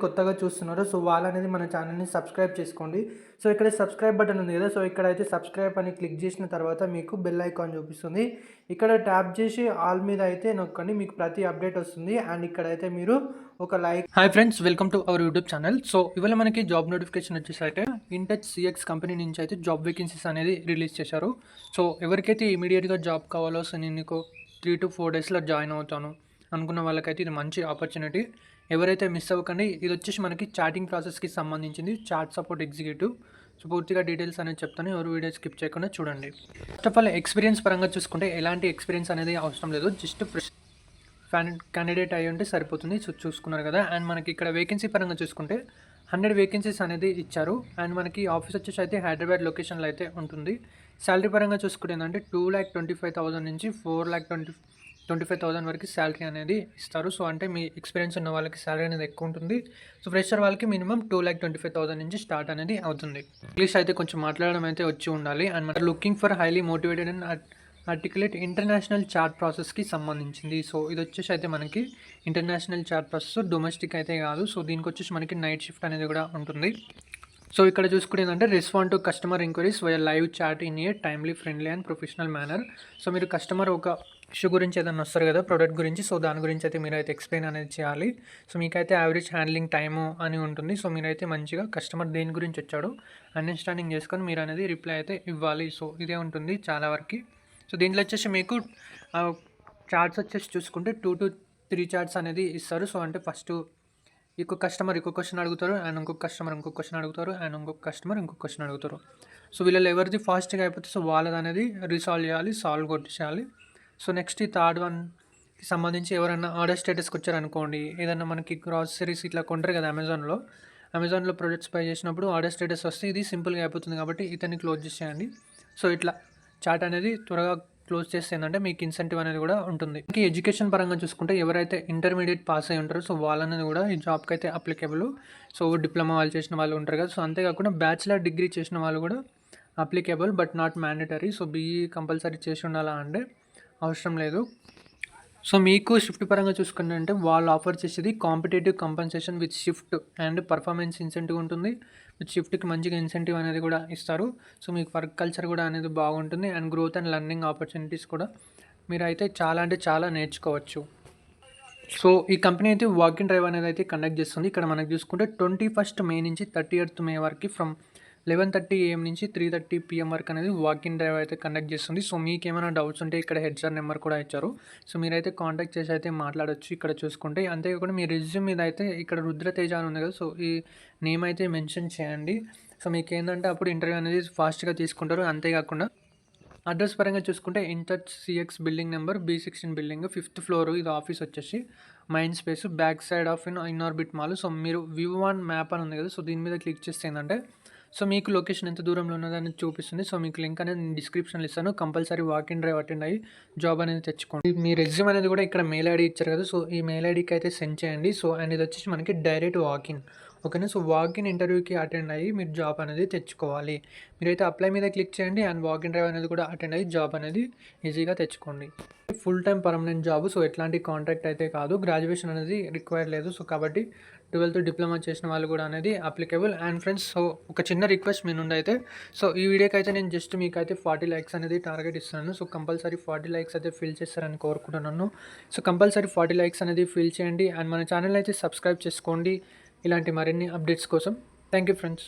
కొత్తగా చూస్తున్నారో సో వాళ్ళనేది మన ఛానల్‌ని సబ్స్క్రైబ్ చేసుకోండి. సో ఇక్కడ సబ్స్క్రైబ్ బటన్ ఉంది కదా! సో ఇక్కడైతే సబ్స్క్రైబ్ అని క్లిక్ చేసిన తర్వాత మీకు బెల్ ఐకాన్ చూపిస్తుంది. ఇక్కడ ట్యాప్ చేసి ఆల్ మీద అయితే నొక్కండి. మీకు ప్రతి అప్డేట్ వస్తుంది. అండ్ ఇక్కడైతే మీరు ఒక like. Hi friends, welcome to our YouTube channel. So ఇవాళ మనకి జాబ్ నోటిఫికేషన్ వచ్చేసి అయితే ఇన్‌టచ్ సీఎక్స్ కంపెనీ నుంచి అయితే జాబ్ వేకెన్సీస్ అనేది రిలీజ్ చేశారు. సో ఎవరికైతే ఇమీడియట్‌గా జాబ్ కావాలో సో నేను నీకు 3-4 డేస్‌లో జాయిన్ అవుతాను అనుకున్న వాళ్ళకైతే ఇది మంచి ఆపర్చునిటీ. ఎవరైతే మిస్ అవ్వకండి. ఇది వచ్చేసి మనకి చాటింగ్ ప్రాసెస్కి సంబంధించింది, చాట్ సపోర్ట్ ఎగ్జిక్యూటివ్. సో పూర్తిగా డీటెయిల్స్ అనేది చెప్తాను, ఎవరు వీడియో స్కిప్ చేయకుండా చూడండి. ఫస్ట్ ఆఫ్ ఆల్ ఎక్స్పీరియన్స్ పరంగా చూసుకుంటే ఎలాంటి ఎక్స్పీరియన్స్ అనేది అవసరం లేదు, జస్ట్ క్యాండిడేట్ అయ్యి ఉంటే సరిపోతుంది. సో చూసుకున్నారు కదా. అండ్ మనకి ఇక్కడ వేకెన్సీ పరంగా చూసుకుంటే 100 వేకెన్సీస్ అనేది ఇచ్చారు. అండ్ మనకి ఆఫీస్ వచ్చేసి అయితే హైదరాబాద్ లొకేషన్లో అయితే ఉంటుంది. శాలరీ పరంగా చూసుకుంటే ఏంటంటే 2,25,000 నుంచి 4,25,000 వరకు శాలరీ అనేది ఇస్తారు. సో అంటే మీ ఎక్స్పీరియన్స్ ఉన్న వాళ్ళకి శాలరీ అనేది ఎక్కువ ఉంటుంది. సో ఫ్రెషర్ వాళ్ళకి మినిమం 2,25,000 నుంచి స్టార్ట్ అనేది అవుతుంది. ఇంగ్లీష్ అయితే కొంచెం మాట్లాడడం అయితే వచ్చి ఉండాలి. అండ్ మన looking for highly motivated and articulate international chat ప్రాసెస్కి సంబంధించింది. సో ఇది వచ్చేసి అయితే మనకి ఇంటర్నేషనల్ చాట్ ప్రాసెస్, డొమెస్టిక్ అయితే కాదు. సో దీనికి వచ్చేసి మనకి నైట్ షిఫ్ట్ అనేది కూడా ఉంటుంది. సో ఇక్కడ చూసుకుంటే ఏంటంటే respond to customer enquiries via live chat in a timely, friendly and professional manner. So మీరు కస్టమర్ ఒక ఇష్యూ గురించి ఏదైనా వస్తారు కదా, ప్రోడక్ట్ గురించి. సో దాని గురించి అయితే మీరైతే ఎక్స్ప్లెయిన్ అనేది చేయాలి. సో మీకైతే యావరేజ్ హ్యాండ్లింగ్ టైము అని ఉంటుంది. సో మీరైతే మంచిగా కస్టమర్ దేని గురించి వచ్చాడో అండర్స్టాండింగ్ చేసుకొని మీరు అనేది రిప్లై అయితే ఇవ్వాలి. సో ఇదే ఉంటుంది చాలా వరకు. సో దీంట్లో వచ్చేసి మీకు చార్ట్స్ వచ్చేసి చూసుకుంటే 2-3 చార్ట్స్ అనేది ఇస్తారు. సో అంటే ఫస్ట్ ఇంకొక కస్టమర్ ఇంకొక క్వశ్చన్ అడుగుతారు, అండ్ ఇంకొక కస్టమర్ ఇంకొక క్వశ్చన్ అడుగుతారు, అండ్ ఇంకొక కస్టమర్ ఇంకొక క్వశ్చన్ అడుగుతారు. సో వీళ్ళలో ఎవరిది ఫాస్ట్గా అయిపోతే సో వాళ్ళది అనేది రీసాల్వ్ చేయాలి, సాల్వ్ కొట్టేసేయాలి. సో నెక్స్ట్ ఈ థర్డ్ వన్కి సంబంధించి ఎవరైనా ఆర్డర్ స్టేటస్కి వచ్చారనుకోండి, ఏదైనా మనకి గ్రాసరీస్ ఇట్లా కొంటారు కదా అమెజాన్లో ప్రొడక్ట్స్ బై చేసినప్పుడు ఆర్డర్ స్టేటస్ వస్తే ఇది సింపుల్గా అయిపోతుంది కాబట్టి ఇతన్ని క్లోజ్ చేసేయండి. సో ఇట్లా చాట్ అనేది త్వరగా క్లోజ్ చేస్తే ఏంటంటే మీకు ఇన్సెంటివ్ అనేది కూడా ఉంటుంది. ఇంకా ఎడ్యుకేషన్ పరంగా చూసుకుంటే ఎవరైతే ఇంటర్మీడియట్ పాస్ అయి ఉంటారో సో వాళ్ళనేది కూడా ఈ జాబ్కి అయితే అప్లికేబుల్. సో డిప్లొమా వాళ్ళు చేసిన వాళ్ళు ఉంటారు కదా. సో అంతేకాకుండా బ్యాచిలర్ డిగ్రీ చేసిన వాళ్ళు కూడా applicable, but not mandatory. So BE compulsory చేసి ఉండాలా అంటే అవసరం లేదు. సో మీకు షిఫ్ట్ పరంగా చూసుకుంటే వాళ్ళు ఆఫర్ చేసేది competitive compensation with shift and performance incentive ఉంటుంది. విత్ షిఫ్ట్కి మంచిగా ఇన్సెంటివ్ అనేది కూడా ఇస్తారు. సో మీకు వర్క్ కల్చర్ కూడా అనేది బాగుంటుంది. And growth and learning opportunities కూడా మీరు అయితే చాలా అంటే చాలా నేర్చుకోవచ్చు. సో ఈ కంపెనీ అయితే వాక్ ఇన్ డ్రైవ్ అనేది అయితే కండక్ట్ చేస్తుంది. ఇక్కడ మనకు చూసుకుంటే 21 మే నుంచి 30th మే వరకు ఫ్రమ్ 11:30 AM నుంచి 3:30 PM వరకు అనేది వాక్ ఇన్ డ్రైవ్ అయితే కండక్ట్ చేస్తుంది. సో మీకు ఏమైనా డౌట్స్ ఉంటే ఇక్కడ హెచ్ఆర్ నెంబర్ కూడా ఇచ్చారు. సో మీరైతే కాంటాక్ట్ చేసి అయితే మాట్లాడొచ్చు ఇక్కడ చూసుకుంటే. అంతేకాకుండా మీ రెజ్యూమ్ మీద అయితే ఇక్కడ రుద్రతేజ అని ఉంది కదా, సో ఈ నేమ్ అయితే మెన్షన్ చేయండి. సో మీకు ఏంటంటే అప్పుడు ఇంటర్వ్యూ అనేది ఫాస్ట్గా తీసుకుంటారు. అంతేకాకుండా అడ్రస్ పరంగా చూసుకుంటే InTouch CX building number B16 building 5th floor. ఇది ఆఫీస్ వచ్చేసి Mind Space back side of Inorbit mall. So మీరు వ్యూ ఆన్ మ్యాప్ అని ఉంది కదా, సో దీని మీద క్లిక్ చేస్తే ఏంటంటే సో మీకు లొకేషన్ ఎంత దూరంలో ఉన్నదని చూపిస్తుంది. సో మీకు లింక్ అనేది నేను డిస్క్రిప్షన్లో ఇస్తాను. Compulsory walk in drive attend అయ్యి జాబ్ అనేది తెచ్చుకోండి. మీ రెజ్యూమ్ అనేది కూడా ఇక్కడ మెయిల్ ఐడి ఇచ్చారు కదా, సో ఈ మెయిల్ ఐడికి అయితే సెండ్ చేయండి. సో అండ్ ఇది వచ్చేసి మనకి డైరెక్ట్ వాకిన్, ఓకేనా. సో వాకిన్ ఇంటర్వ్యూకి అటెండ్ అయ్యి మీరు జాబ్ అనేది తెచ్చుకోవాలి. మీరైతే అప్లై మీద క్లిక్ చేయండి అండ్ వాకిన్ డ్రైవ్ అనేది కూడా అటెండ్ అయ్యి జాబ్ అనేది ఈజీగా తెచ్చుకోండి. Full time permanent job. So ఎట్లాంటి కాంట్రాక్ట్ అయితే కాదు, గ్రాడ్యుయేషన్ అనేది రిక్వైర్ లేదు. సో కాబట్టి 12th డిప్లొమా చేసిన వాళ్ళు కూడా అనేది అప్లికేబుల్. అండ్ ఫ్రెండ్స్, సో ఒక చిన్న రిక్వెస్ట్ మీ నుండి అయితే, సో ఈ వీడియోకి అయితే నేను జస్ట్ మీకు అయితే 40 likes అనేది టార్గెట్ ఇస్తున్నాను. సో కంపల్సరీ 40 likes అయితే ఫిల్ చేస్తారని కోరుకుంటున్నాను. సో కంపల్సరీ 40 likes అనేది ఫిల్ చేయండి అండ్ మన ఛానల్ అయితే సబ్స్క్రైబ్ చేసుకోండి ఇలాంటి మరిన్ని అప్డేట్స్ కోసం. Thank you friends.